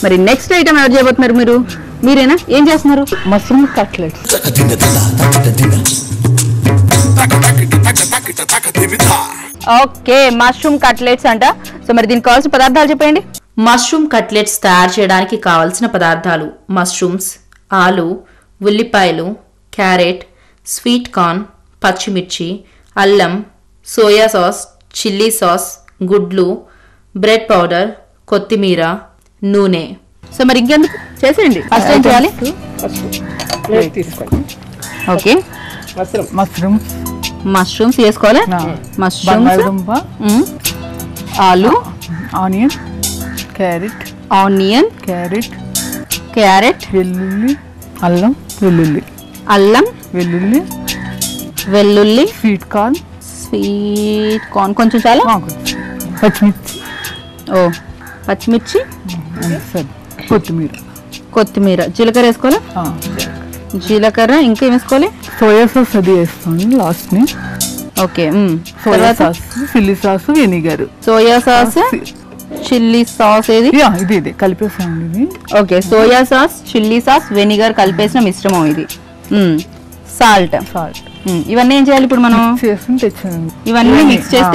మరి next item ఎవరు చేయబోతున్నారు? మీరేనా? ఏం చేస్తున్నారు? Mushroom cutlets. Okay, mushroom cutlets అంట. సో మరి దీనికి కావాల్సిన పదార్థాలు చెప్పండి. మష్రూమ్ కట్లెట్స్ తయారు చేయడానికి కావలసిన పదార్థాలు: మష్రూమ్స్, ఆలు, ఉల్లిపాయలు, క్యారెట్, స్వీట్ కార్న్, పచ్చిమిర్చి, అల్లం, సోయా సాస్, చిల్లీ సాస్, గుడ్లు, బ్రెడ్ పౌడర్, కొత్తిమీర, నూనె. సో మరి ఇంకెందుకు చేసేయండి. ఫస్ట్ ఏం చేయాలి? ఓకే, మష్రూమ్స్ వేసుకోవాలి. బంగాళదుంప, ఆలు, ఆనియన్, క్యారెట్, వెల్లుల్లి, అల్లం, వెల్లుల్లి, స్వీట్ కార్న్ కొంచెం చాలా, పచ్చిమిర్చి, కొత్తిమీర, జీలకర్ర వేసుకోవాలి. జీలకర్ర ఇంకా ఏం వేసుకోవాలి? సోయా సాస్ అది వేస్తాను లాస్ట్ ని. Okay, soya sauce, chilli sauce, vinegar. Soya sauce, chilli sauce ఏది? ఇది కలిపేసాను ఇది. Okay, soya sauce, chilli sauce, vinegar కలిపేసిన మిశ్రమం ఇది. సాల్ట్. ఇవన్నీ ఏం చేయాలి ఇప్పుడు మనం? తెచ్చాను. ఇవన్నీ మిక్స్ చేసి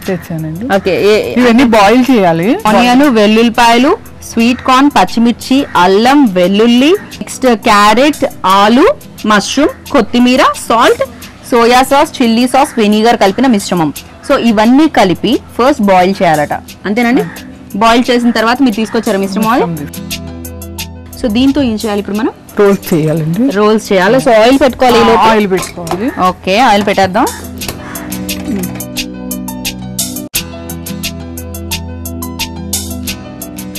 తెచ్చానండి. ఓకే, ఇవన్నీ బాయిల్ చేయాలి. ఆనియన్, వెల్లుల్లిపాయలు, స్వీట్ కార్న్, పచ్చిమిర్చి, అల్లం, వెల్లుల్లి, నెక్స్ట్ క్యారెట్, ఆలు, మష్రూమ్, కొత్తిమీర, salt, soya sauce, chilli sauce, vinegar కలిపిన మిశ్రమం. సో ఇవన్నీ కలిపి ఫస్ట్ బాయిల్ చేయాలట, అంతేనండి? బాయిల్ చేసిన తర్వాత మీరు తీసుకొచ్చారు మిశ్రమం. సో దీంతో ఏం చేయాలి ఇప్పుడు మనం? రోల్స్ చేయాలండి. రోల్స్ చేయాలి. సో ఆయిల్ పెట్టుకోవాలి. ఆయిల్ పెట్టుకోవాలి. ఓకే, ఆయిల్ పెట్టేద్దాం.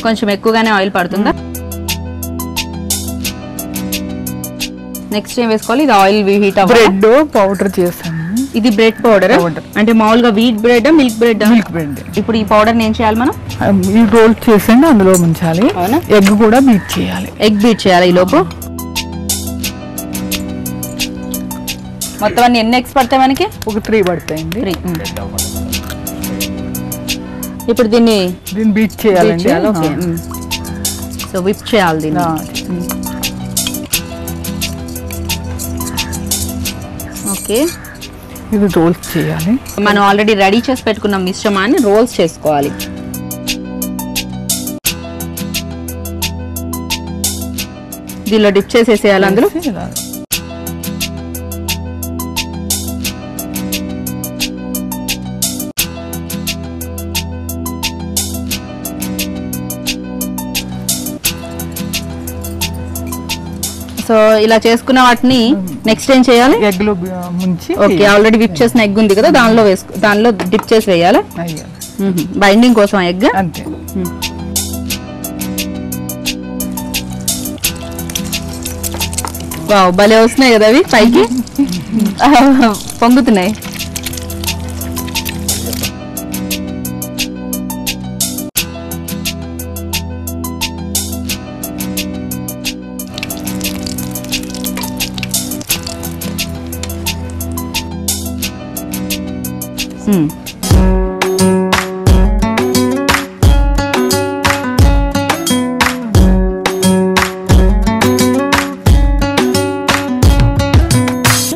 కొంచెం ఎక్కువగానే ఆయిల్ పడుతుందా? నెక్స్ట్ ఏం వేసుకోవాలి? ఇది ఆయిల్ హీట్ అవ్వాలి. బ్రెడ్ పౌడర్ చేస్తాను. ఇది బ్రెడ్ పౌడర్ అంటే మామూలుగా wheat bread, milk bread? Milk bread. ఇప్పుడు ఈ పౌడర్ ఏం చేయాలి మనం? ఈ రోల్ చేసండి, అందులో ముంచాలి. ఎగ్ కూడా బీట్ చేయాలి. ఎగ్ బీట్ చేయాలి ఈ లోపు. మొత్తం అన్ని ఎన్ని ఎగ్స్ పడతాయి మనకి? ఒక 3 పడతాయండి. 3. ఇప్పుడు దీన్ని బీట్ చేయాలండి. సో విప్ చేయాలి దీన్ని. ఓకే, ఇది రోల్స్ చేయాలి. మనం ఆల్రెడీ రెడీ చేసి పెట్టుకున్న మిశ్రమాన్ని రోల్స్ చేసుకోవాలి. దీనిలో డిప్ చేసేసేయాలి అందులో. సో ఇలా చేసుకున్న వాటిని నెక్స్ట్ ఏం చేయాలి? ఎగ్ లో ముంచి. ఓకే, ఆల్రెడీ విప్ చేసిన ఎగ్ ఉంది కదా, దానిలో డిప్ చేసి వేయాలి. బైండింగ్ కోసం ఎగ్. అంతే. వావ్, భలే వస్తున్నాయి కదా అవి పైకి పొంగుతున్నాయి.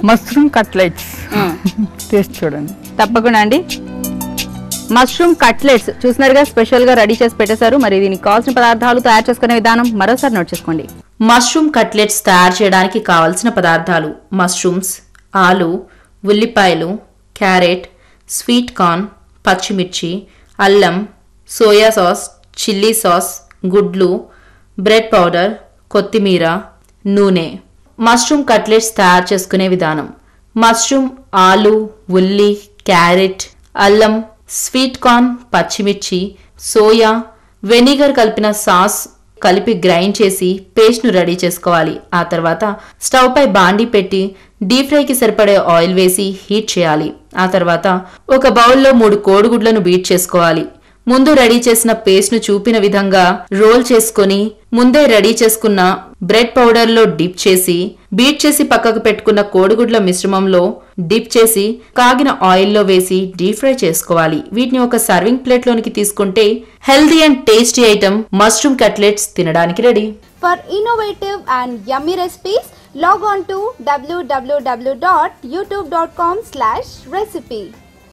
మష్రూమ్ కట్లెట్స్ టేస్ట్ చూడండి. తప్పకుండా అండి. మష్రూమ్ కట్లెట్స్ చూసినారుగా, స్పెషల్ గా రెడీ చేసి పెట్టేశారు. మరి దీనికి కావాల్సిన పదార్థాలు, తయారు చేసుకునే విధానం మరోసారి నోట్ చేసుకోండి. మష్రూమ్ కట్లెట్స్ తయారు చేయడానికి కావలసిన పదార్థాలు: మష్రూమ్స్, ఆలు, ఉల్లిపాయలు, క్యారెట్, స్వీట్ కార్న్, పచ్చిమిర్చి, అల్లం, సోయా సాస్, చిల్లీ సాస్, గుడ్లు, బ్రెడ్ పౌడర్, కొత్తిమీర, నూనె. మష్రూమ్ కట్లెట్స్ తయారు చేసుకునే విధానం: మష్రూమ్, ఆలు, ఉల్లి, క్యారెట్, అల్లం, స్వీట్ కార్న్, పచ్చిమిర్చి, సోయా, వెనిగర్ కలిపిన సాస్ కలిపి గ్రైండ్ చేసి పేస్ట్ను రెడీ చేసుకోవాలి. ఆ తర్వాత స్టవ్ పై బాండీ పెట్టి డీప్ ఫ్రైకి సరిపడే ఆయిల్ వేసి హీట్ చేయాలి. ఆ తర్వాత ఒక బౌల్లో 3 కోడిగుడ్లను బీట్ చేసుకోవాలి. ముందు రెడీ చేసిన పేస్ట్ ను చూపిన విధంగా రోల్ చేసుకొని ముందే రెడీ చేసుకున్న బ్రెడ్ పౌడర్ లో డిప్ చేసి బీట్ చేసి పక్కకు పెట్టుకున్న కోడిగుడ్ల మిశ్రమంలో డిప్ చేసి కాగిన ఆయిల్ లో వేసి డీప్ ఫ్రై చేసుకోవాలి. వీటిని ఒక సర్వింగ్ ప్లేట్ లోనికి తీసుకుంటే healthy and tasty item mushroom cutlets తినడానికి ready. For innovative and yummy recipes, log on to www.youtube.com/recipe.